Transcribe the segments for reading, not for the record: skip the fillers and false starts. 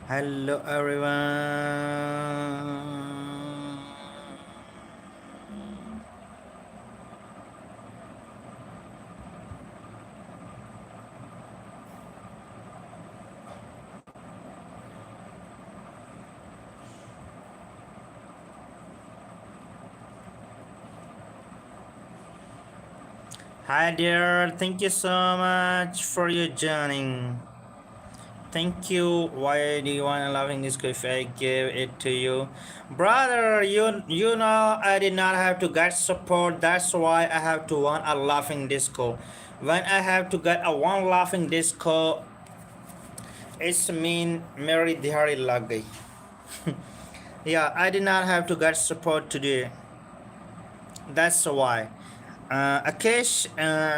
Hello everyone. Hi dear, thank you so much for your joining. Thank you. Why do you want a loving disco if I give it to you? Brother, you know I did not have to get support. That's why I have to want a laughing disco. When I have to get a one laughing disco, it's mean Mary Dihari Lagai. Yeah, I did not have to get support today. That's why. Akesh,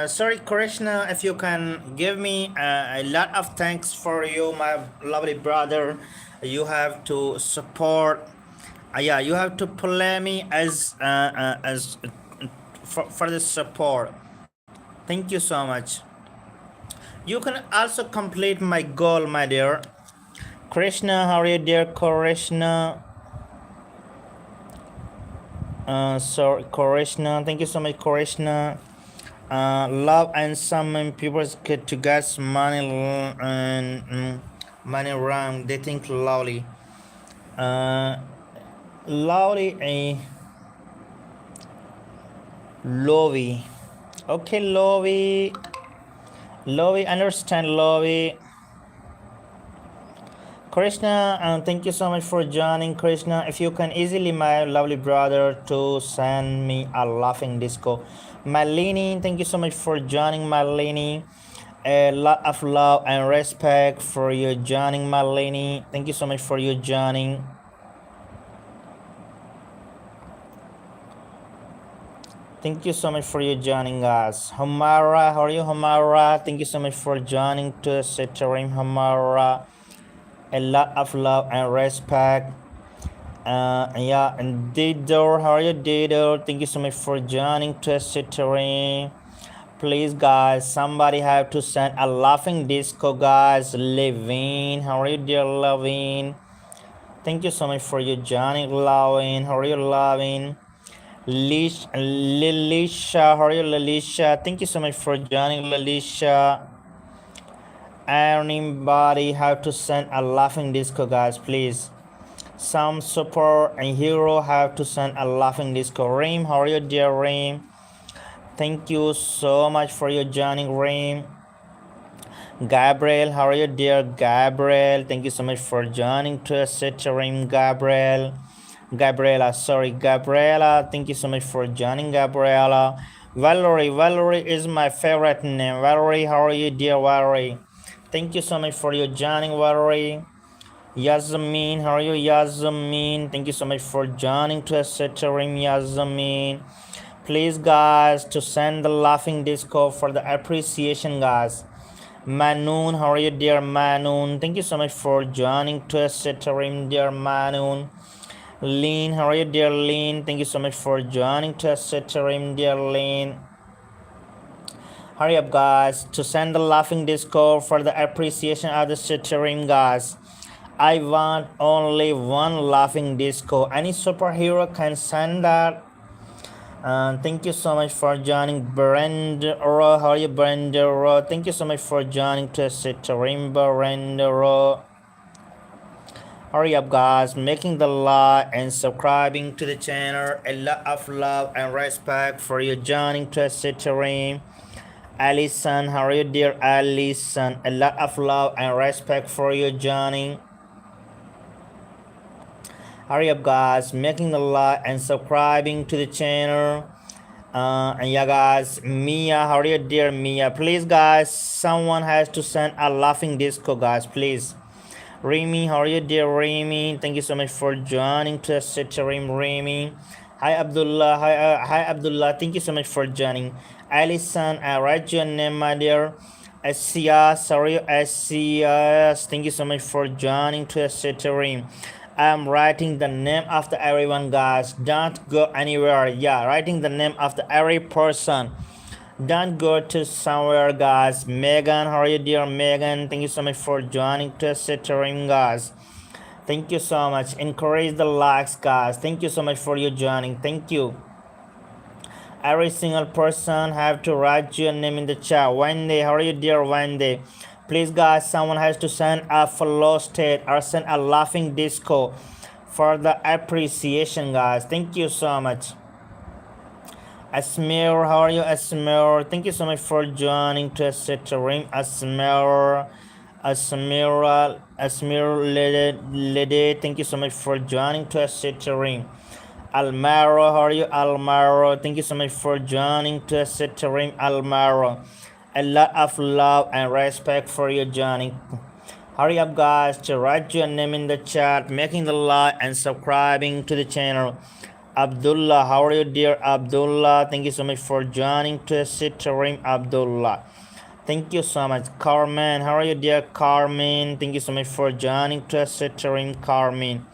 sorry, Krishna, if you can give me a lot of thanks for you, my lovely brother. You have to support. Yeah, you have to play me as for the support. Thank you so much. You can also complete my goal, my dear. Krishna, how are you, dear Krishna? Sorry, Krishna. Thank you so much, Krishna. Love and some people get to get money and money wrong. They think lovely. Uh, lovely a lovey. Okay, lovey. Lovey, understand lovey. Krishna, thank you so much for joining, Krishna. If you can easily, my lovely brother, to send me a laughing disco. Malini, thank you so much for joining, Malini. A lot of love and respect for you joining, Malini. Thank you so much for you joining. Thank you so much for you joining us. Hamara, how are you, Hamara? Thank you so much for joining to Sitarim, Hamara. A lot of love and respect. Yeah, and Dido, how are you, Dido? Thank you so much for joining Twisted Terrain. Please, guys, somebody have to send a laughing disco, guys. Levine, how are you, dear Levine? Thank you so much for you joining, Levine. How are you, Levine? Lilisha, how are you, Lilisha? Thank you so much for joining, Lilisha. Anybody have to send a laughing disco, guys, please. Some super and hero have to send a laughing disco. Reem, how are you, dear Reem? Thank you so much for your joining, Reem. Gabriel, how are you, dear Gabriel? Thank you so much for joining to us, Reem, Gabriel. Gabriela, sorry, Gabriela. Thank you so much for joining, Gabriela. Valerie is my favorite name. Valerie, how are you, dear Valerie? Thank you so much for your joining, Valerie. Yasmin, how are you, Yasmin? Thank you so much for joining to us, Yasmin. Please, guys, to send the laughing disco for the appreciation, guys. Manoon, how are you, dear Manoon? Thank you so much for joining to us, dear Manoon. Lean, how are you, dear Lean? Thank you so much for joining to us, dear Lean. Hurry up, guys, to send the laughing disco for the appreciation of the stream, guys. I want only one laughing disco. Any superhero can send that. Thank you so much for joining, Brendero. How are you, Brendero? Thank you so much for joining to stream, Brendero. Hurry up, guys, making the like and subscribing to the channel. A lot of love and respect for you joining to stream. Alison, how are you, dear Alison? A lot of love and respect for you joining. Hurry up, guys, making the like and subscribing to the channel. And yeah, guys, Mia, how are you, dear Mia? Please, guys, someone has to send a laughing disco, guys, please. Remy, how are you, dear Remy? Thank you so much for joining to the stream, Remy. Hi, Abdullah. Hi, Abdullah. Thank you so much for joining. Alison, I write your name, my dear. Asia, sorry, Asia. Thank you so much for joining to the stream. I'm writing the name after everyone, guys. Don't go anywhere. Yeah, writing the name after every person. Don't go to somewhere, guys. Megan, how are you, dear Megan? Thank you so much for joining Twisted Terrain, guys. Thank you so much. Encourage the likes, guys. Thank you so much for your joining. Thank you. Every single person have to write your name in the chat. Wendy, how are you, dear Wendy? Please, guys, someone has to send a flow state or send a laughing disco for the appreciation, guys. Thank you so much. Asmir, how are you, Asmir? Thank you so much for joining Twisted Terrain. Asmir, Lede, thank you so much for joining Twisted Terrain. Almaro, how are you, Almaro? Thank you so much for joining Twisted Terrain, Almaro. A lot of love and respect for your joining. Hurry up, guys, to write your name in the chat, making the like and subscribing to the channel. Abdullah, how are you, dear Abdullah? Thank you so much for joining Twisted Terrain, Abdullah. Thank you so much. Carmen, how are you, dear Carmen? Thank you so much for joining Twisted Terrain, Carmen.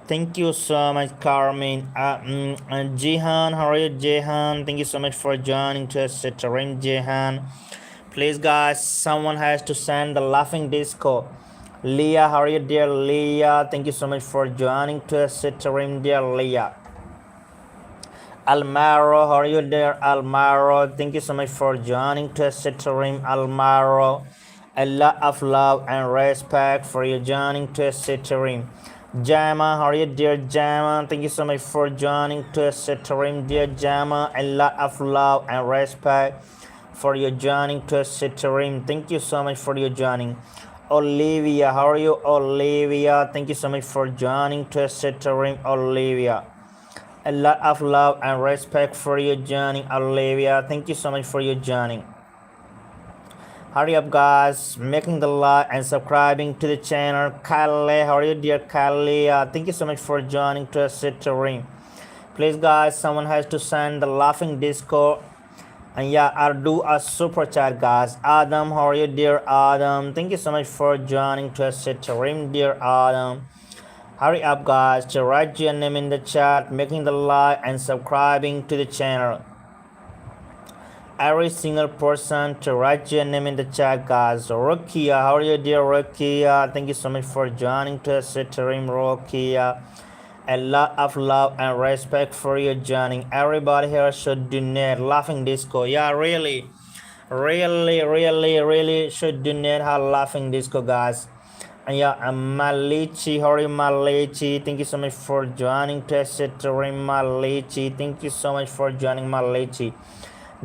Thank you so much, Carmen. Jihan, how are you, Jihan? Thank you so much for joining Twisted Terrain, Jihan. Please, guys, someone has to send the laughing disco. Leah, how are you, dear Leah? Thank you so much for joining Twisted Terrain, dear Leah. Almaro, how are you, dear Almaro? Thank you so much for joining Twisted Terrain, Almaro. A lot of love and respect for you joining Twisted Terrain. Jama, how are you, dear Jama? Thank you so much for joining Twisted Terrain, dear Jama. A lot of love and respect for your joining Twisted Terrain. Thank you so much for your joining. Olivia, how are you, Olivia? Thank you so much for joining Twisted Terrain, Olivia. A lot of love and respect for your joining, Olivia. Thank you so much for your joining. Hurry up, guys, making the like and subscribing to the channel. Kalle, how are you, dear Kalle? Thank you so much for joining Twisted Terrain. Please, guys, someone has to send the laughing disco. And yeah, I'll do a super chat, guys. Adam, how are you, dear Adam? Thank you so much for joining Twisted Terrain, dear Adam. Hurry up, guys, to write your name in the chat, making the like and subscribing to the channel. Every single person to write your name in the chat, guys. Rokia, how are you, dear Rokia? Thank you so much for joining Twisted Terrain, Rokia. A lot of love and respect for your joining. Everybody here should donate laughing disco. Yeah, really should donate her laughing disco, guys. And yeah, Malichi, how are you, Malichi? Thank you so much for joining Twisted Terrain, Malichi. Thank you so much for joining, Malichi.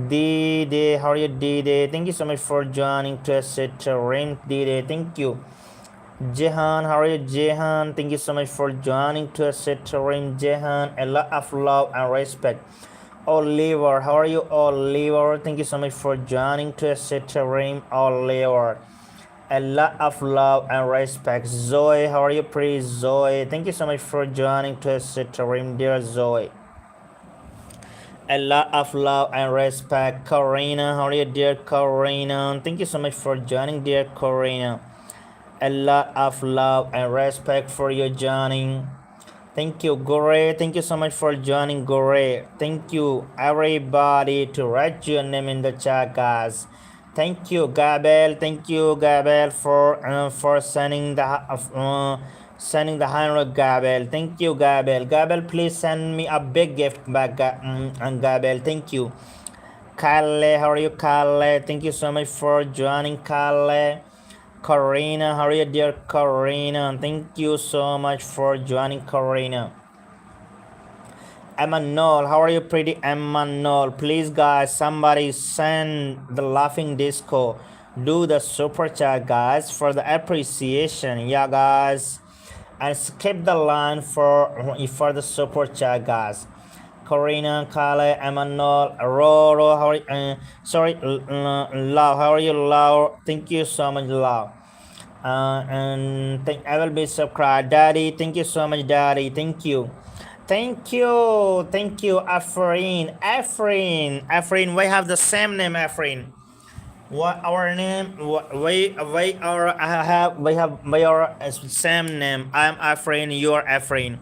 D-Day, how are you, D-Day? Thank you so much for joining Twisted Terrain, D-Day. Thank you. Jehan, how are you, Jehan? Thank you so much for joining Twisted Terrain, Jehan. A lot of love and respect. Oliver, how are you, Oliver? Thank you so much for joining Twisted Terrain, Oliver. A lot of love and respect. Zoe, how are you, pretty Zoe? Thank you so much for joining Twisted Terrain, dear Zoe. A lot of love and respect. Karina, how are you, dear Karina? Thank you so much for joining, dear Karina. A lot of love and respect for your joining. Thank you, Gore. Thank you so much for joining, Gore. Thank you, everybody, to write your name in the chat, guys. Thank you, Gabel. Thank you, Gabel, for sending the sending the 100, Gabel. Thank you, Gabel. Gabel, please send me a big gift back, Gabel. Thank you. Kalle, how are you, Kalle? Thank you so much for joining, Kalle. Karina, how are you, dear Karina? Thank you so much for joining, Karina. Emmanuel, how are you, pretty Emmanuel? Please, guys, somebody send the laughing disco. Do the super chat, guys, for the appreciation. Yeah, guys. And skip the line for the super chat, guys. Karina, Kale, Emmanuel, Roro, how are you? Lau, how are you, Lau? Thank you so much, Lau. And I will be subscribed. Daddy, thank you so much, Daddy. Thank you. Thank you, Afrin. Afrin, we have the same name, Afrin. What our name? We have our same name. I'm Afrin. You're Afrin.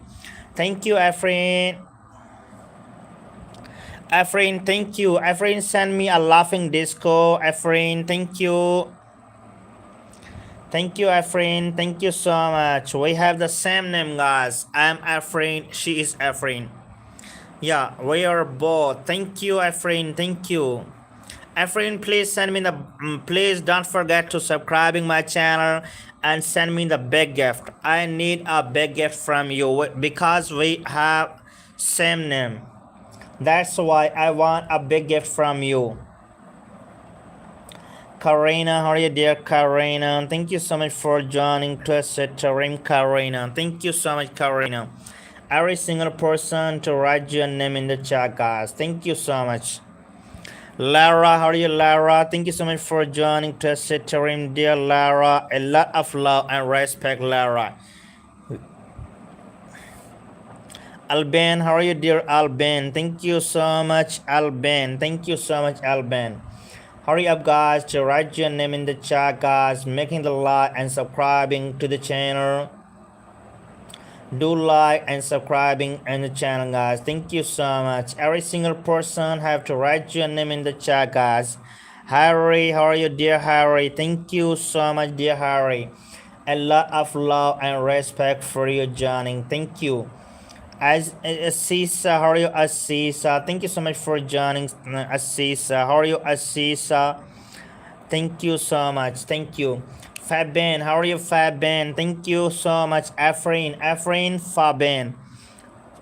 Thank you, Afrin. Efrain, thank you. Efrain, send me a laughing disco. Efrain, thank you. Thank you, Efrain. Thank you so much. We have the same name, guys. I'm Efrain. She is Efrain. Yeah, we are both. Thank you, Efrain. Thank you. Efrain, please send me the. Please don't forget to subscribing my channel and send me the big gift. I need a big gift from you because we have same name. That's why I want a big gift from you. Karina, how are you, dear Karina? Thank you so much for joining Twisted Dream, Karina. Thank you so much, Karina. Every single person to write your name in the chat, guys. Thank you so much. Lara, how are you, Lara? Thank you so much for joining Twisted Dream, dear Lara. A lot of love and respect, Lara. Alban, how are you, dear Alban? Thank you so much, Alban. Thank you so much, Alban. Hurry up, guys, to write your name in the chat, guys. Making the like and subscribing to the channel. Do like and subscribing in the channel, guys. Thank you so much. Every single person have to write your name in the chat, guys. Harry, how are you, dear Harry? Thank you so much, dear Harry. A lot of love and respect for you joining. Thank you. As Asisa, how are you, Asisa? Thank you so much for joining, Asisa. How are you, Asisa? Thank you so much. Thank you. Fabian, how are you, Fabian? Thank you so much, Efrain. Efrain, Fabian.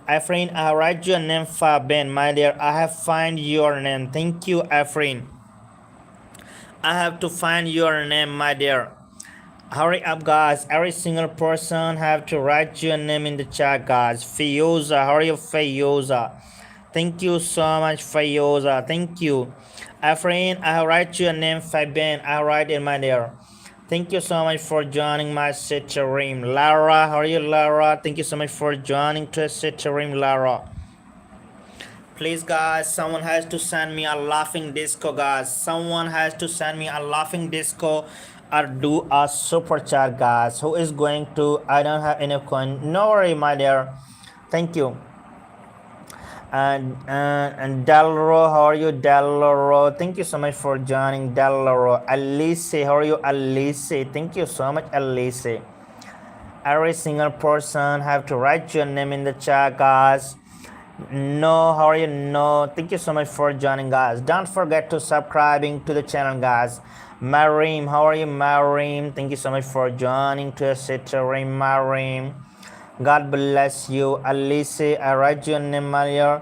Efrain, I write your name, Fabian, my dear. I have find your name. Thank you, Efrain. I have to find your name, my dear. Hurry up, guys. Every single person have to write your name in the chat, guys. Fiyoza, how are you, Fiyoza? Thank you so much, Fiyoza. Thank you. Efrain, I write your name, Fabian. I write in my dear. Thank you so much for joining my stream. Lara, how are you, Lara? Thank you so much for joining to stream, Lara. Please, guys, someone has to send me a laughing disco, guys. Someone has to send me a laughing disco or do a super chat, guys. Who is going to? I don't have enough coin. No worry, my dear. Thank you. And Delro, how are you, Delro? Thank you so much for joining, Delro. Alice, how are you, Alice? Thank you so much, Alice. Every single person have to write your name in the chat, guys. No, how are you? No, thank you so much for joining, guys. Don't forget to subscribing to the channel, guys. Marim, how are you, Marim? Thank you so much for joining to stream, Marim. God bless you. Alice, I write your name earlier.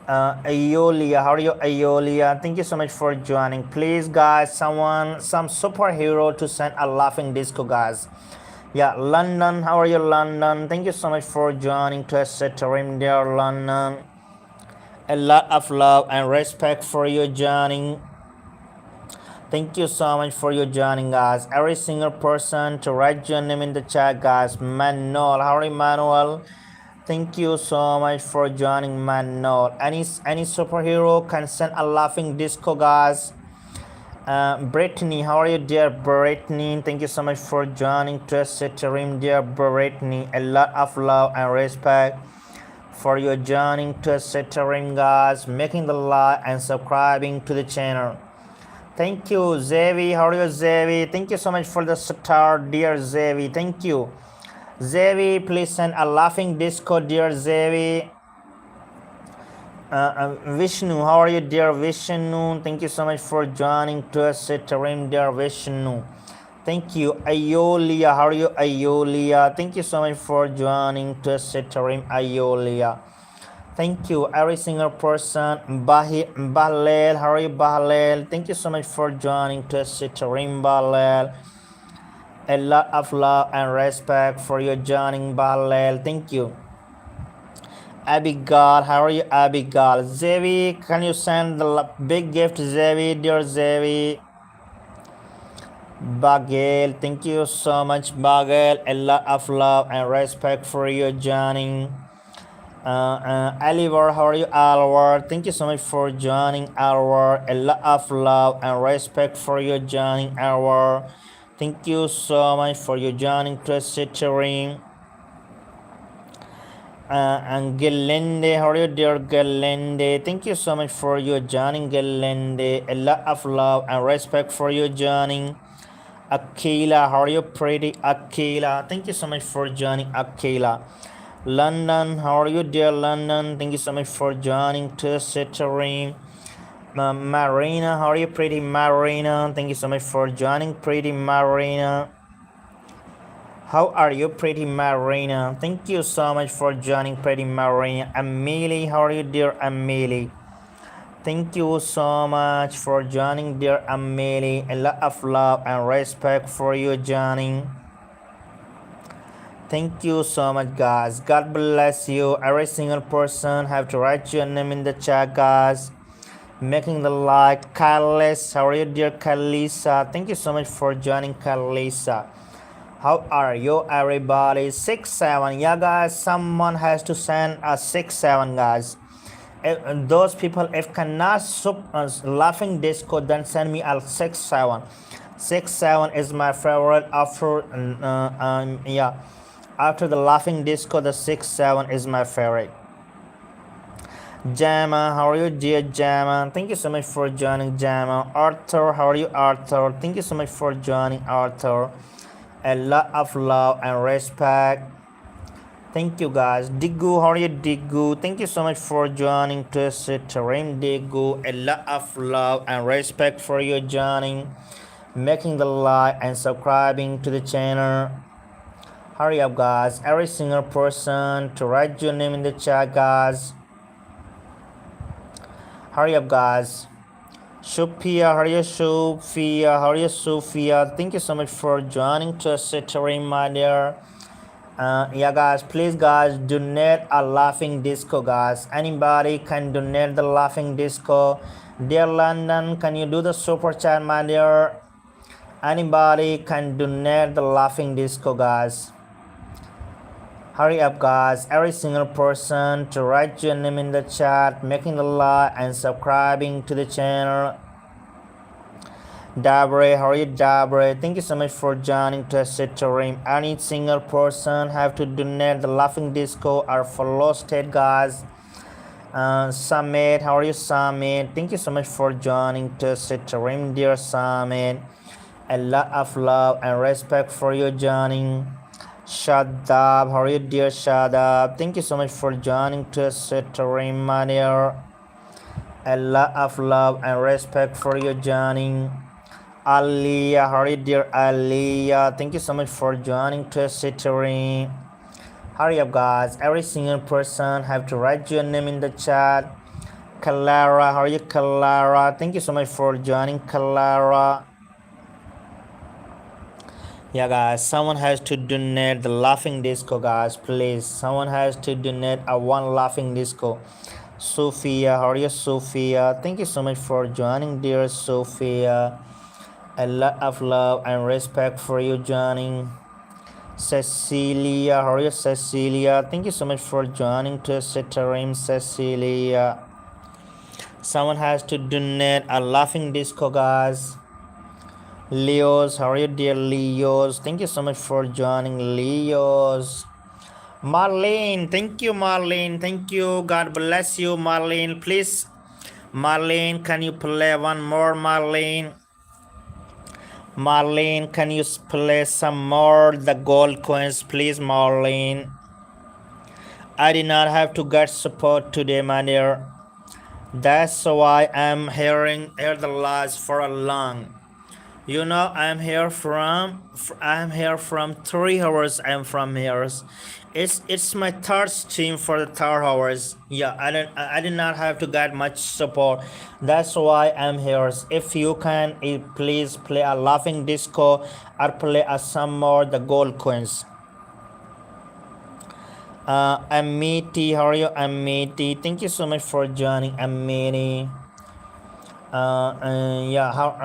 Ayolia, how are you, Ayolia? Thank you so much for joining. Please, guys, some superhero to send a laughing disco, guys. Yeah, London, how are you, London? Thank you so much for joining to stream, dear London. A lot of love and respect for you joining. Thank you so much for your joining, guys. Every single person to write your name in the chat, guys. Manuel, how are you, Manuel? Thank you so much for joining, Manuel. Any superhero can send a laughing disco, guys. Brittany, how are you, dear Brittany? Thank you so much for joining to stream, dear Brittany. A lot of love and respect for your joining to stream, guys. Making the like and subscribing to the channel. Thank you, Zevi. How are you, Zevi? Thank you so much for the star, dear Zevi. Thank you. Zevi, please send a laughing disco, dear Zevi. Vishnu, how are you, dear Vishnu? Thank you so much for joining to stream, dear Vishnu. Thank you. Ayolia, how are you, Ayolia? Thank you so much for joining to stream, Ayolia. Thank you, every single person. Bahlel, how are you, Bahlel? Thank you so much for joining to stream, Bahlel. A lot of love and respect for your joining, Bahlel. Thank you. Abigail, how are you, Abigail? Zevi, can you send the big gift, Zevi, dear Zevi? Bagel, thank you so much, Bagel. A lot of love and respect for your joining. Oliver, how are you, Oliver? Thank you so much for joining, Oliver. A lot of love and respect for your joining, Oliver. Thank you so much for your joining to stream. And Gelende, how are you, dear Gelende? Thank you so much for your joining, Gelende. A lot of love and respect for your joining. Akila, how are you, pretty Akila? Thank you so much for joining, Akila. London, how are you, dear London? Thank you so much for joining to Cittering. Marina, how are you, pretty Marina? Thank you so much for joining, pretty Marina. How are you, pretty Marina? Thank you so much for joining, pretty Marina. Amelie, how are you, dear Amelie? Thank you so much for joining, dear Amelie. A lot of love and respect for you joining. Thank you so much, guys. God bless you. Every single person have to write your name in the chat, guys. Making the like. Kalisa, how are you, dear Kalisa? Thank you so much for joining, Kalisa. How are you, everybody? 6-7. Yeah, guys, someone has to send a 6-7, guys. If those people, if cannot laughing disco, then send me a 6-7. 6-7 is my favorite after yeah, after the laughing disco, the 6-7 is my favorite. Jama, how are you, dear Jama? Thank you so much for joining, Jama. Arthur, how are you, Arthur? Thank you so much for joining, Arthur. A lot of love and respect. Thank you, guys. Digu, how are you, Digu? Thank you so much for joining to Stream, Digu. A lot of love and respect for you joining, making the like and subscribing to the channel. Hurry up, guys. Every single person to write your name in the chat, guys. Hurry up, guys. Sophia, how are you, Sophia? How are you, Sophia? Thank you so much for joining to Stream, my dear. Yeah, guys, please, guys, donate a laughing disco, guys. Anybody can donate the laughing disco. Dear London, can you do the super chat, my dear? Anybody can donate the laughing disco, guys. Hurry up, guys. Every single person to write your name in the chat, making the like and subscribing to the channel. Dabre, how are you, Dabre? Thank you so much for joining to Stream. Any single person have to donate the laughing disco or follow state, guys. Summit, how are you, Summit? Thank you so much for joining to Stream, dear Summit. A lot of love and respect for you joining. Shadab, how are you, dear Shadab? Thank you so much for joining to Stream, my dear. A lot of love and respect for you joining. Aliyah, how are you, dear Aliyah? Thank you so much for joining to Stream. Hurry up, guys. Every single person have to write your name in the chat. Clara, how are you, Clara? Thank you so much for joining, Clara. Yeah, guys, someone has to donate the laughing disco, guys, please. Someone has to donate a one laughing disco. Sophia, how are you, Sophia? Thank you so much for joining, dear Sophia. A lot of love and respect for you joining. Cecilia, how are you, Cecilia? Thank you so much for joining to Stream, Cecilia. Someone has to donate a laughing disco, guys. Leos, how are you, dear Leos? Thank you so much for joining, Leos. Marlene, thank you, Marlene. Thank you. God bless you, Marlene. Please, Marlene, can you play one more, Marlene? Marlene, can you play some more the gold coins, please, Marlene? I did not have to get support today, my dear. That's why I'm here the last for a long. You know, I'm here from 3 hours. I'm from here. It's my third stream for the 3 hours. Yeah, I did not have to get much support. That's why I'm here. If you can, please play a laughing disco or play some more the gold coins. Amity, how are you, Amity? Thank you so much for joining, Amity. Yeah, how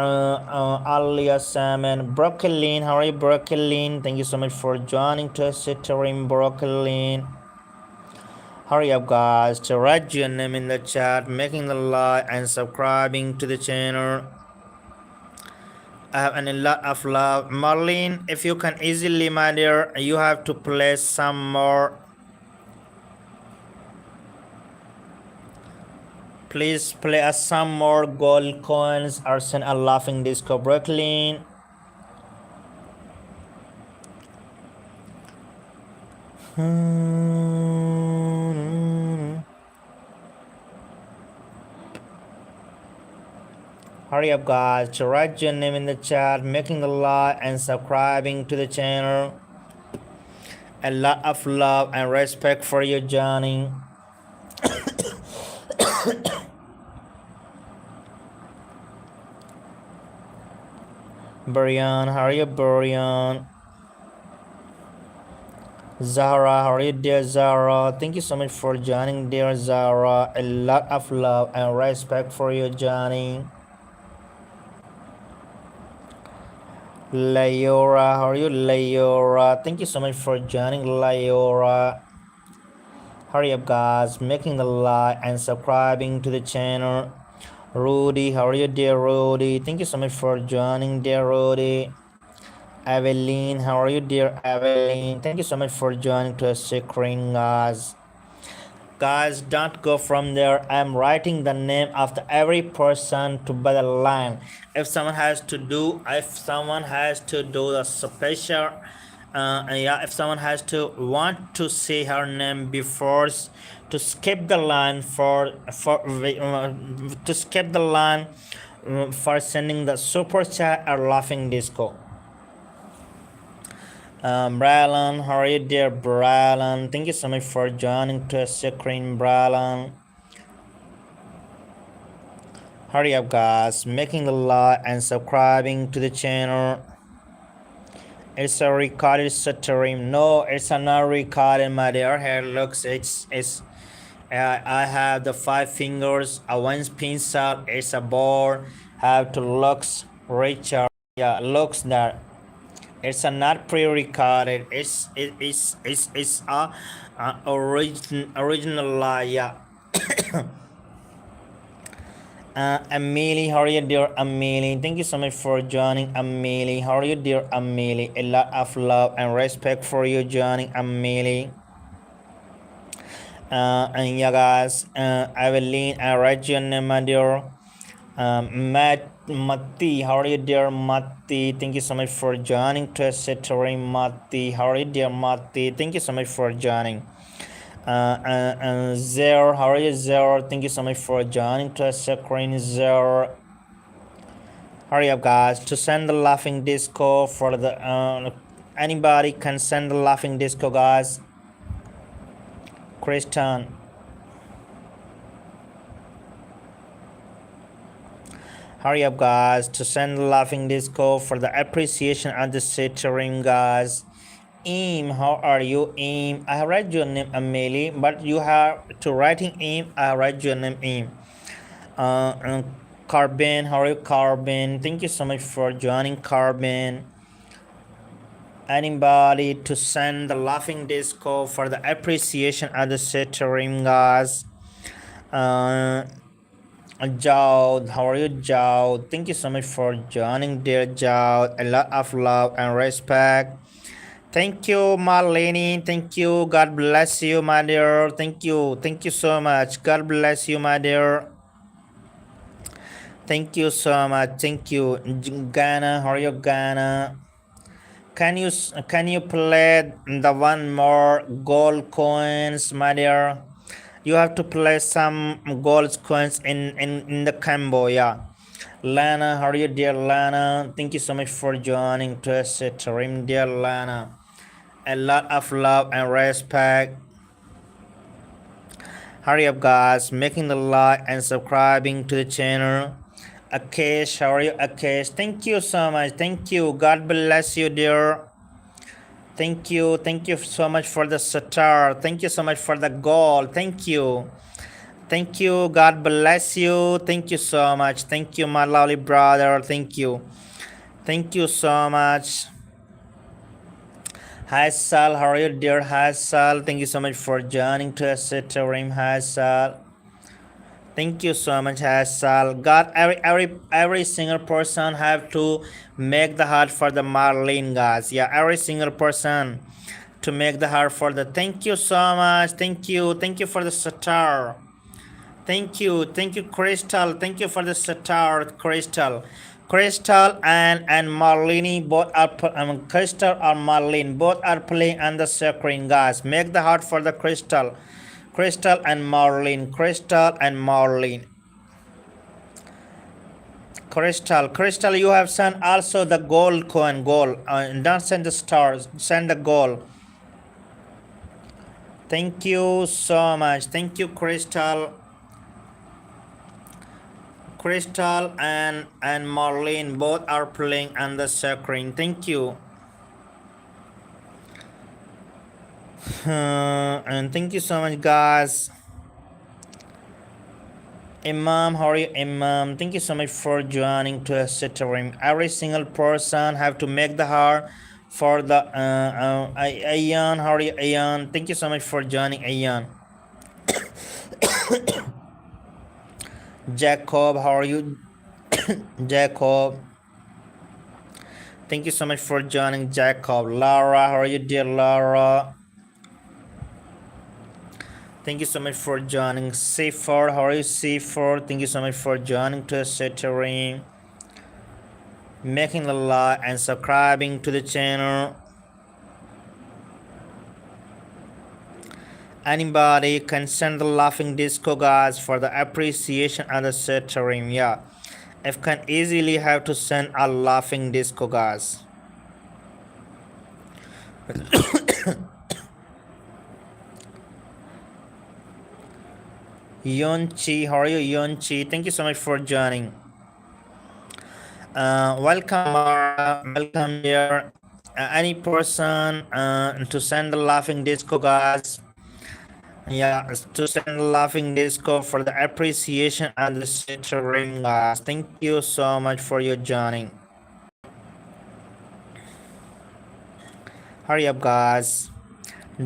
Alia Salmon, Brooklyn, how are you, Brooklyn? Thank you so much for joining to Stream, Brooklyn. Hurry up, guys, to write your name in the chat, making the like and subscribing to the channel. I have a lot of love. Marlene, if you can easily, my dear, you have to play some more. Please play us some more gold coins. Arsen a laughing disco Brooklyn. Hurry up guys to write your name in the chat, making the like and subscribing to the channel. A lot of love and respect for you, Johnny. Brian, how are you, Brian? Zahra, how are you, dear Zahra? Thank you so much for joining, dear Zahra. A lot of love and respect for you, Johnny. Layora, how are you, Layora? Thank you so much for joining, Layora. Hurry up guys, making the like and subscribing to the channel. Rudy, how are you, dear Rudy? Thank you so much for joining, dear Rudy. Evelyn, how are you, dear Evelyn? Thank you so much for joining to a screen, guys. Guys, don't go from there. I'm writing the name of every person to by the line. If someone has to do the special if someone has to want to say her name before to skip the line for sending the super chat or laughing disco. Braylon, how are you, dear Braylon? Thank you so much for joining to a screen, Braylon. Hurry up guys, making the like and subscribing to the channel. It's a recorded stream. No, it's not recorded, my dear. Here looks, I have the 5 fingers, a 1 pencil, it's a board, have to looks Richard. Yeah, looks that it's a not pre-recorded. It's a original yeah. Amelie, how are you, dear Amelie? Thank you so much for joining, Amelie. How are you, dear Amelie? A lot of love and respect for you joining, Amelie. And yeah, guys, Evelyn, I write your name, my dear. Matti, how are you, dear Matti? Thank you so much for joining to a Matti. How are you, dear Matti? Thank you so much for joining. Zero, how are you, Zero? Thank you so much for joining to a screen, Zero. Hurry up guys to send the laughing disco for the anybody can send the laughing disco, guys. Christian, hurry up guys to send the laughing disco for the appreciation of the stream, guys. Aim, how are you, Aim? I have read your name, Amelie, but you have to writing Aim. I have read your name, Aim. Carbon, how are you, Carbon? Thank you so much for joining, Carbon. Anybody to send the laughing disco for the appreciation of the stream, guys. Jowd, how are you, Jowd? Thank you so much for joining, dear Jowd. A lot of love and respect. Thank you, Marlene. Thank you. God bless you, my dear. Thank you. Thank you so much. God bless you, my dear. Thank you so much. Thank you. Ghana, how are you, Ghana? Can you play the one more gold coins, my dear? You have to play some gold coins in the combo, yeah. Lana, how are you, dear Lana? Thank you so much for joining to a stream, dear Lana. A lot of love and respect. Hurry up guys, making the like and subscribing to the channel. Akesh, how are you, Akesh? Thank you so much. Thank you. God bless you, dear. Thank you. Thank you so much for the star. Thank you so much for the gold. Thank you. Thank you. God bless you. Thank you so much. Thank you, my lovely brother. Thank you. Thank you so much. Hi Sal, how are you, dear? Hi Sal, thank you so much for joining to a stream. Hi Sal, thank you so much. Hi Sal. God, every single person have to make the heart for the Marlene, guys. Yeah, every single person to make the heart for the. Thank you so much. Thank you for the star. Thank you, Crystal. Thank you for the star, Crystal. Crystal and Marlene both are Crystal or Marlene both are playing on the screen, guys. Make the heart for the Crystal, Crystal and Marlene, Crystal and Marlene. Crystal, you have sent also the gold coin, gold. Don't send the stars, send the gold. Thank you so much. Thank you, Crystal. Crystal and Marlene both are playing on the screen. Thank you. And thank you so much, guys. Imam, how are you, Imam? Thank you so much for joining to a stream. Every single person have to make the heart for the Ayan. How are you, Ayan? Thank you so much for joining, Ayan. Jacob, how are you, Jacob? Thank you so much for joining, Jacob. Laura, how are you, dear Laura? Thank you so much for joining. C4, how are you, C4? Thank you so much for joining to the stream, making the like and subscribing to the channel. Anybody can send the laughing disco, guys, for the appreciation of the stream. Yeah, if can easily have to send a laughing disco, guys. Yonchi, how are you, Yonchi? Thank you so much for joining. Welcome, Mara. Welcome here. Any person to send the laughing disco, guys. Yeah, to send the laughing disco for the appreciation and the stream, guys. Thank you so much for your joining. Hurry up, guys.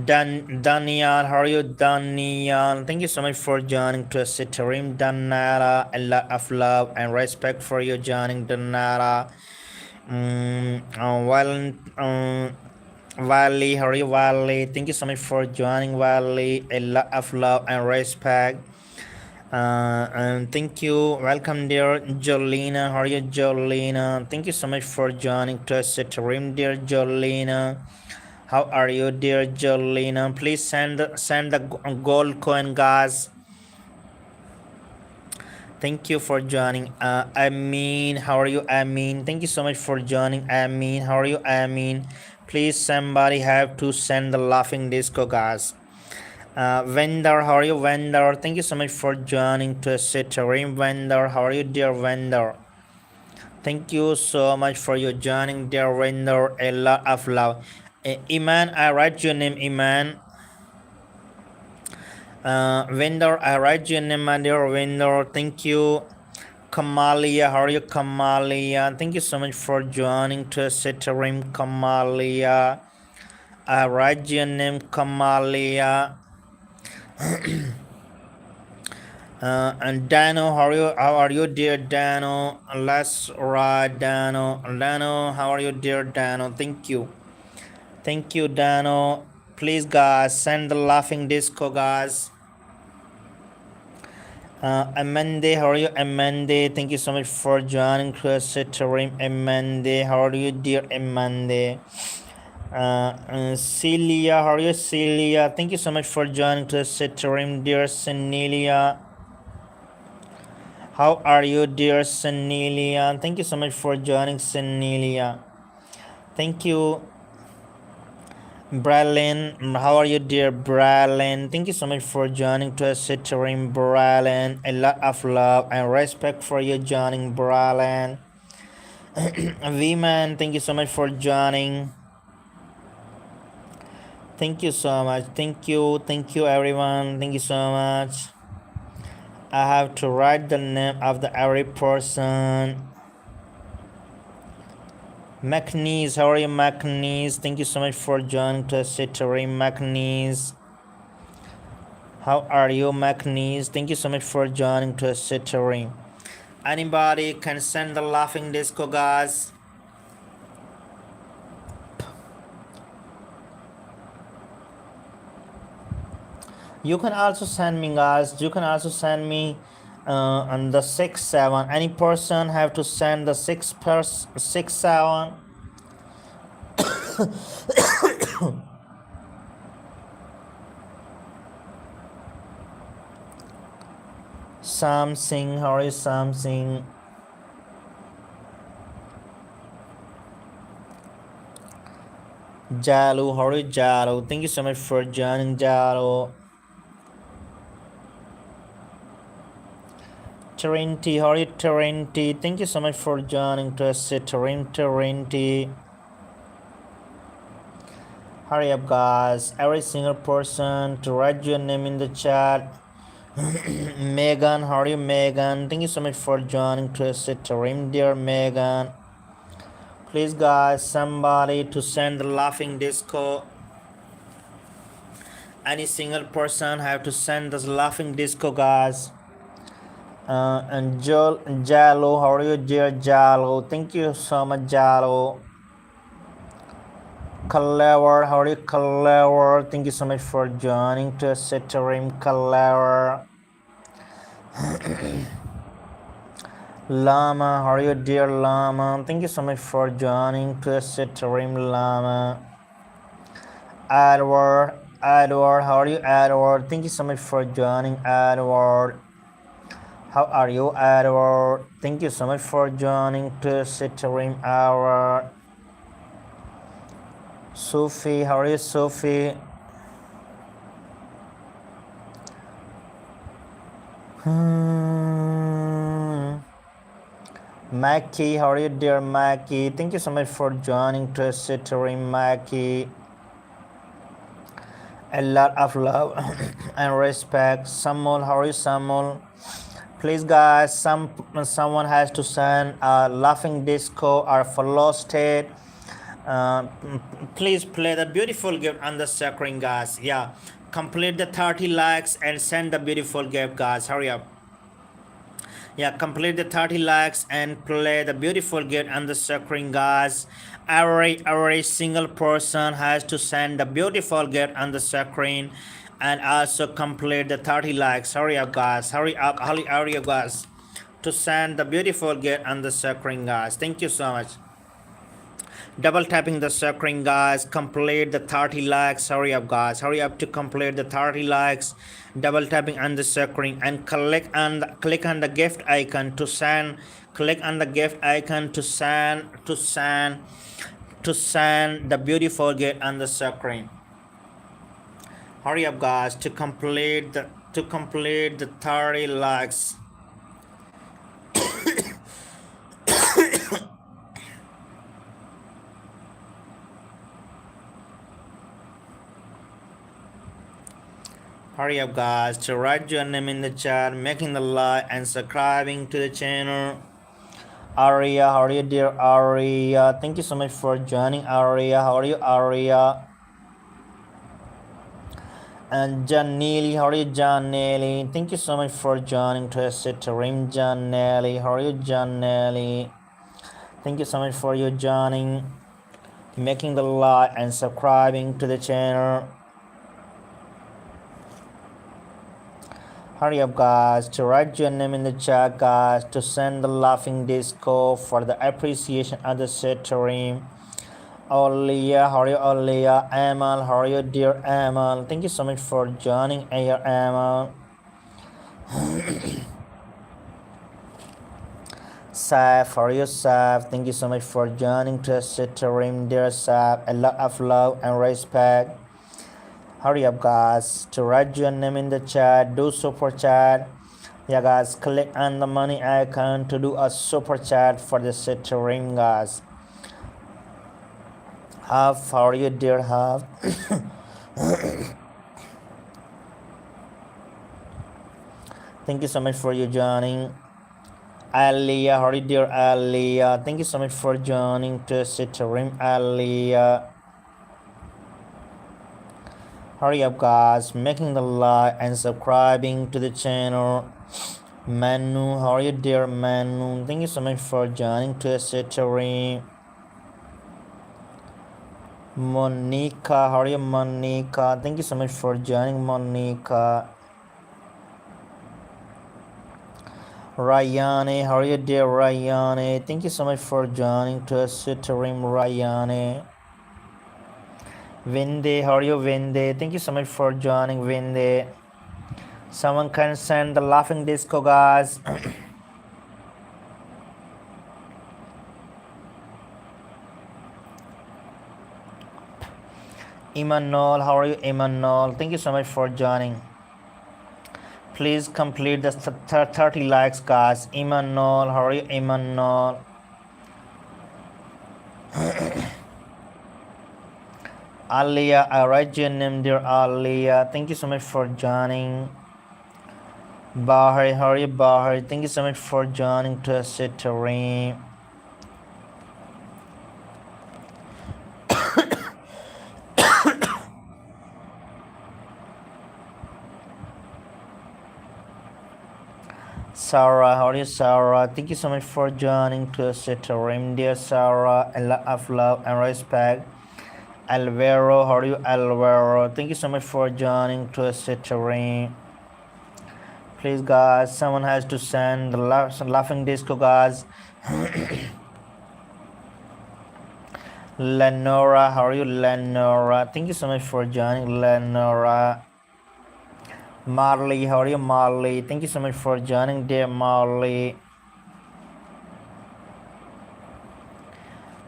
Daniel, how are you, Daniel? Thank you so much for joining to stream, Danara. A lot of love and respect for your joining, Danara. Valley, how are you, Valley? Thank you so much for joining, Valley. A lot of love and respect. And thank you. Welcome, dear Jolina. How are you, Jolina? Thank you so much for joining to stream, dear Jolina. How are you, dear Jolina? Please send the gold coin, guys. Thank you for joining. Amin, how are you, Amin? Thank you so much for joining, Amin. How are you, Amin? Please, somebody have to send the laughing disco, guys. Vendor, how are you, Vendor? Thank you so much for joining to stream, Vendor. How are you, dear Vendor? Thank you so much for your joining, dear Vendor. A lot of love. Iman, I write your name, Iman. Vendor, I write your name, my dear Vendor. Thank you. Kamalia, how are you, Kamalia? Thank you so much for joining to stream, Kamalia. I write your name, Kamalia. And Dano, how are you, dear Dano? Let's ride, Dano. Dano, how are you, dear Dano? Thank you. Thank you, Dano. Please, guys, send the laughing disco, guys. Amande, how are you, Amande? Thank you so much for joining to stream, Amande. How are you, dear Amande? Celia, how are you, Celia? Thank you so much for joining to stream, dear Celia. How are you, dear Celia? Thank you so much for joining, Celia. Thank you. Bralin, how are you, dear Bralin? Thank you so much for joining to stream, Bralin. A lot of love and respect for you joining, Bralin. V-Man, thank you so much for joining. Thank you so much. Thank you, everyone. Thank you so much. I have to write the name of the every person. McNeese, how are you, McNeese? Thank you so much for joining to stream, McNeese. How are you, McNeese? Thank you so much for joining to stream. Anybody can send the laughing disco, guys. You can also send me, guys. You can also send me on the 6 7. Any person have to send the 6 7. Something, how is something? Jalo, how are you, Jalo? Thank you so much for joining, Jalo. Tarenti, how are you, Tarenti? Thank you so much for joining to us, Tarenti. Hurry up, guys. Every single person to write your name in the chat. Megan, how are you, Megan? Thank you so much for joining to us, dear Megan. Please, guys, somebody to send the laughing disco. Any single person have to send this laughing disco, guys. And Jalo, how are you, dear Jalo? Thank you so much, Jalo. Clever, how are you, Clever? Thank you so much for joining to Sitarim, Clever. Lama, how are you, dear Lama? Thank you so much for joining to Sitarim, Lama. Edward, how are you, Edward? Thank you so much for joining, Edward. How are you, Edward? Thank you so much for joining to Sitarim, Edward. Sophie, how are you, Sophie? Mackie, how are you, dear Mackie? Thank you so much for joining to Sitarim, Mackie. A lot of love and respect. Samuel, how are you, Samuel? Please, guys, someone has to send a laughing disco or flow state. Please play the beautiful gift on the screen, guys. Yeah, complete the 30 likes and send the beautiful gift, guys. Hurry up. Yeah, complete the 30 likes and play the beautiful gift on the screen, guys. Every single person has to send the beautiful gift on the screen and also complete the 30 likes. Hurry up, guys. Hurry up, guys, to send the beautiful gift on the screen, guys. Thank you so much. Double tapping the screen, guys. Complete the 30 likes. Hurry up, guys. Hurry up to complete the 30 likes. Double tapping on the screen and click on the gift icon to send. Click on the gift icon to send the beautiful gift on the screen. Hurry up, guys, to complete the 30 likes. Hurry up, guys, to write your name in the chat, making the like and subscribing to the channel. Aria, how are you, dear Aria? Thank you so much for joining, Aria. How are you, Aria? And Janelli, how are you, Janelli? Thank you so much for joining to Sitarim, Janelli. How are you, Janelli? Thank you so much for your joining, making the like and subscribing to the channel. Hurry up, guys, to write your name in the chat, guys, to send the laughing disco for the appreciation of the Sitarim. Olia, how are you, Olia? Amal, how are you, dear Amal? Thank you so much for joining, dear Amal. Saf, how are you, Saf? Thank you so much for joining to Sitarim, dear Saf. A lot of love and respect. Hurry up, guys, to write your name in the chat. Do super chat. Yeah, guys, click on the money icon to do a super chat for the Sitarim, guys. Half, how are you, dear Half? Thank you so much for you joining. Alia, how are you, dear Alia? Thank you so much for joining to Sitarim, Alia. Hurry up, guys, making the like and subscribing to the channel. Manu, how are you, dear Manu? Thank you so much for joining to Sitarim. Monica, how are you, Monica? Thank you so much for joining, Monica. Rayane, how are you, dear Rayane? Thank you so much for joining to us, Sitarim Rayane. Vinde, how are you, Vinde? Thank you so much for joining, Vinde. Someone can send the laughing disco, guys. Emmanuel, how are you, Emmanuel? Thank you so much for joining. Please complete the 30 likes, guys. Emmanuel, how are you, Emmanuel? Alia, I write your name, dear Alia. Thank you so much for joining. Bahari, how are you, Bahari? Thank you so much for joining to Sitarim. Sarah, how are you, Sarah? Thank you so much for joining to Sitarim, dear Sarah. A lot of love and respect. Alvaro, how are you, Alvaro? Thank you so much for joining to Sitarim. Please, guys, someone has to send the laughing disco, guys. Lenora, how are you, Lenora? Thank you so much for joining, Lenora. Marley, how are you, Marley? Thank you so much for joining, dear Marley.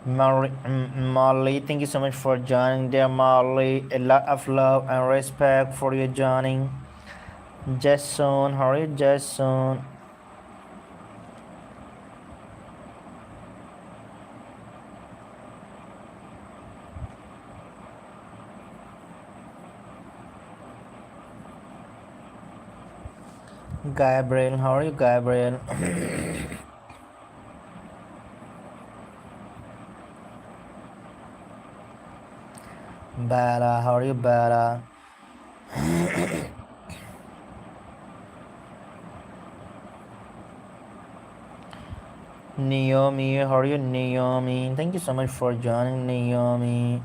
Marley, thank you so much for joining, dear Marley. A lot of love and respect for you joining. Jason, how are you, Jason? Gabriel, how are you, Gabriel? Bella, how are you, Bella? Naomi, how are you, Naomi? Thank you so much for joining, Naomi.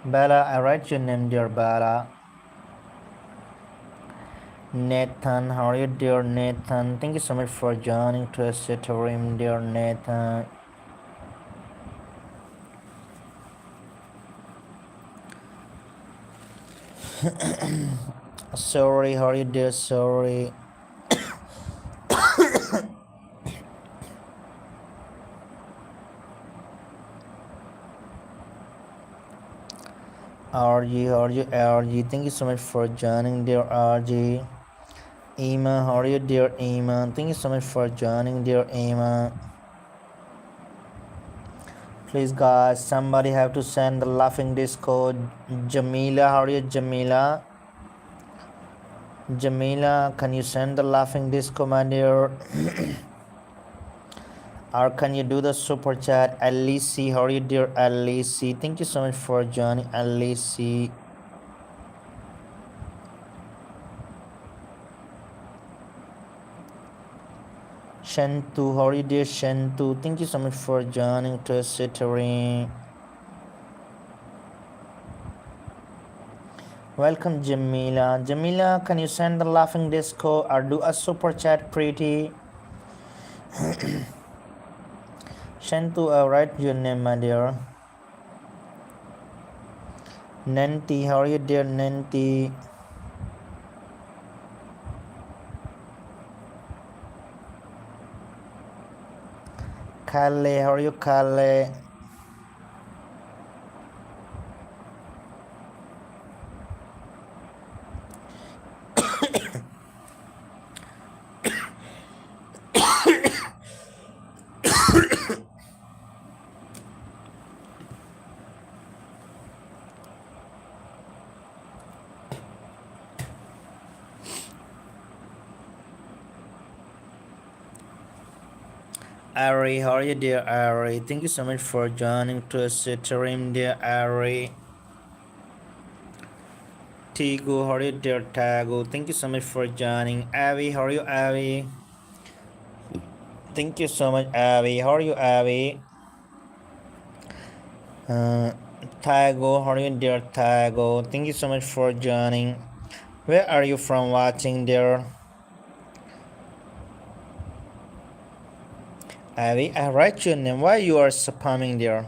Bella, I write your name, dear Bella. Nathan, how are you, dear Nathan? Thank you so much for joining to a Sitarim, dear Nathan. Sorry, how are you, dear? Sorry. RG, how are you, RG? Thank you so much for joining, dear RG. Emma, how are you, dear Emma? Thank you so much for joining, dear Emma. Please, guys, somebody have to send the laughing disco. Jamila, how are you, Jamila? Jamila, can you send the laughing disco, my dear? Or can you do the super chat? Alice, how are you, dear Alice? Thank you so much for joining, Alice. Shantu, how are you, dear Shantu? Thank you so much for joining to Sitarim. Welcome, Jamila. Jamila, can you send the laughing disco or do a super chat, pretty? Shantu, I'll write your name, my dear. Nanti, how are you, dear Nanti? Kale, how are you, Kale? Ari, how are you, dear Ari? Thank you so much for joining to Sitarim, dear Ari. Tigu, how are you, dear Tagu? Thank you so much for joining. Avi, how are you, Avi? Thank you so much, Avi. How are you, Avi? Thago, how are you, dear Thago? Thank you so much for joining. Where are you from watching, dear? Abby, I write your name. Why you are spamming there?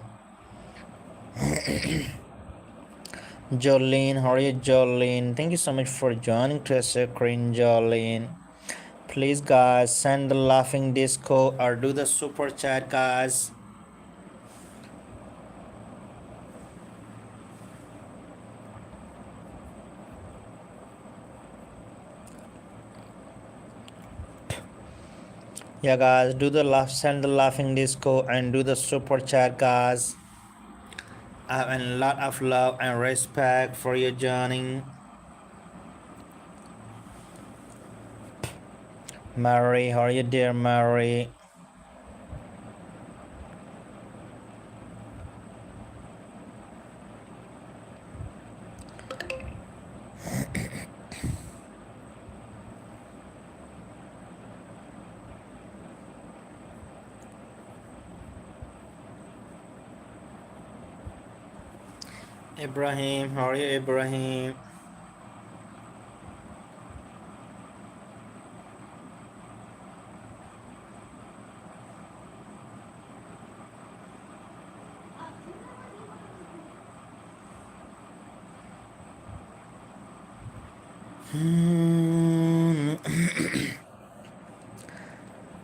Jolene, how are you, Jolene? Thank you so much for joining to a screen, Jolene. Please, guys, send the laughing disco or do the super chat, guys. Yeah, guys, do the laugh, send the laughing disco and do the super chat, guys. I have a lot of love and respect for your joining. Mary, how are you, dear Mary? Ibrahim, how are you, Ibrahim?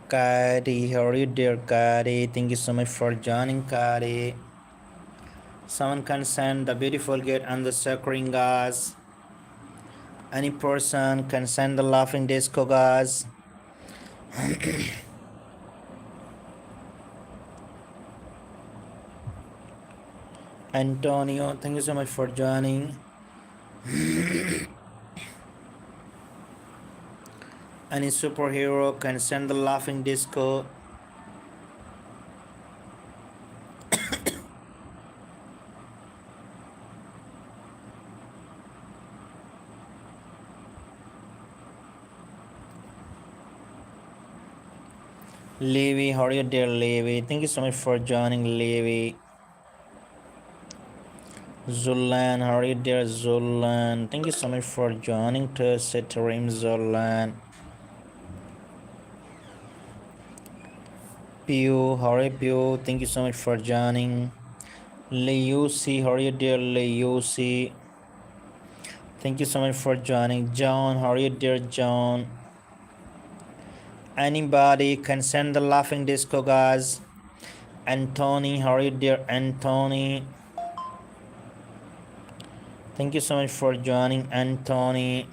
Kari, how are you, dear Kari? Thank you so much for joining, Kari. Someone can send the beautiful gate and the suckering, guys. Any person can send the laughing disco, guys. Antonio, thank you so much for joining. Any superhero can send the laughing disco. Levi, how are you, dear Levi? Thank you so much for joining, Levi. Zulan, how are you, dear Zulan? Thank you so much for joining to Setarim, Zulan. Pew, how are you, Pew? Thank you so much for joining. Leusi, how are you, dear Leusi? Thank you so much for joining. John, how are you, dear John? Anybody can send the laughing disco, guys. Anthony, how are you, dear Anthony? Thank you so much for joining, Anthony.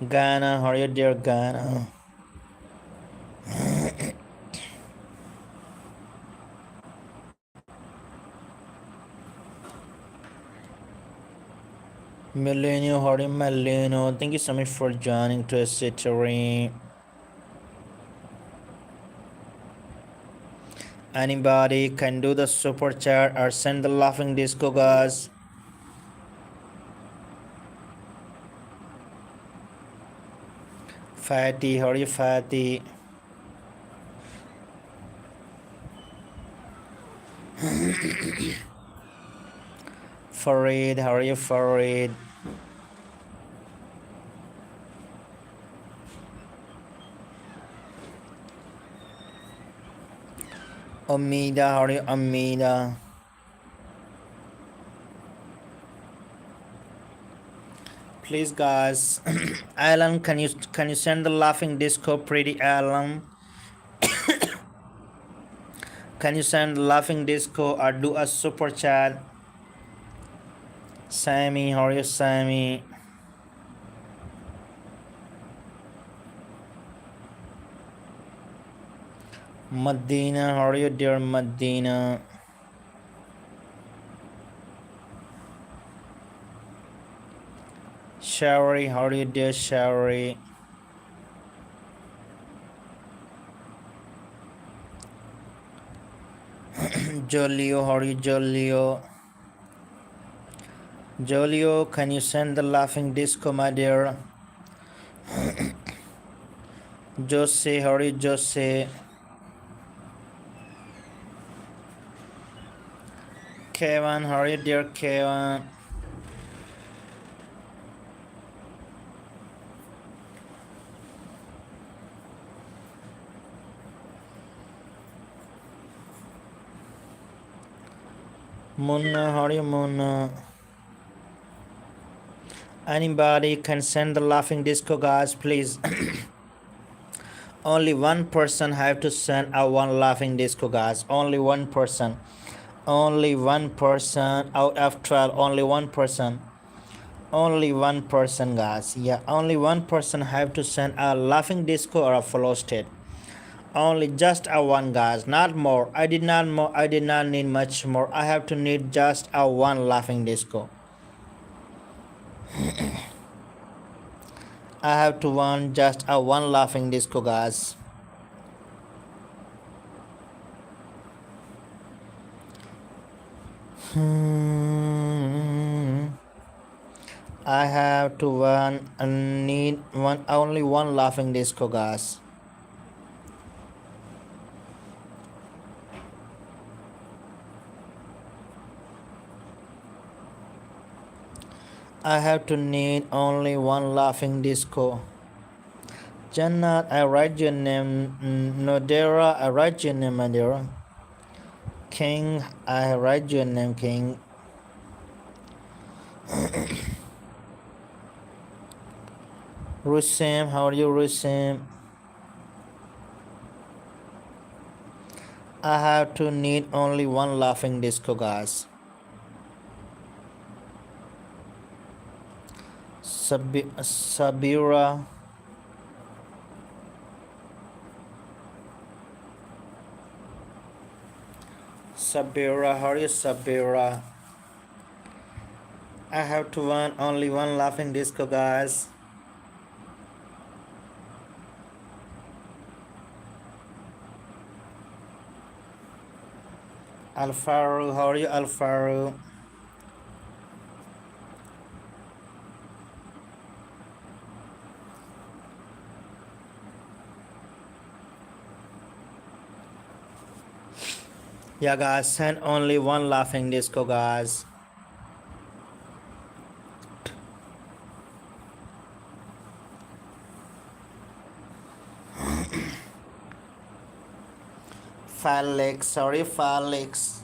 Ghana, how are you, dear Ghana? Millennial, how are you, Millennial? Thank you so much for joining to a city. Anybody can do the super chat or send the laughing disco, guys. Fatty, how are you, Fatty? Farid, how are you, Farid? Amida, how are you, Amida? Please, guys. Alan, can you send the laughing disco, pretty Alan? Can you send the laughing disco or do a super chat? Sammy, how are you, Sammy? Medina, how are you, dear Medina? Shari, how are you, dear Shari? Jolio, how are you, Jolio? Jolio, can you send the laughing disco, my dear? Jose, how are you, Jose? Kevin? How are you, dear Kevin? Munna, how are you, Munna? Anybody can send the laughing disco, guys, please. Only one person have to send a one laughing disco, guys. Only one person. Only one person out of 12. Only one person. Only one person, guys. Yeah, only one person have to send a laughing disco or a flow state. Only just a one, guys, not more. I did not need much more. I have to need just a one laughing disco. I have to want just a one laughing disco, guys. I have to one and need one only one laughing disco, guys. I have to need only one laughing disco. Jannat, I write your name. Nodera, I write your name, Nadera. King, I write your name, King. Rusim, how are you, Rusim? I have to need only one laughing disco, guys. Sabira. Sabira, how are you, Sabira? I have to want only one laughing disco, guys. Alfaru, how are you, Alfaru? Yeah, guys, send only one laughing disco, guys. Felix, sorry, Felix.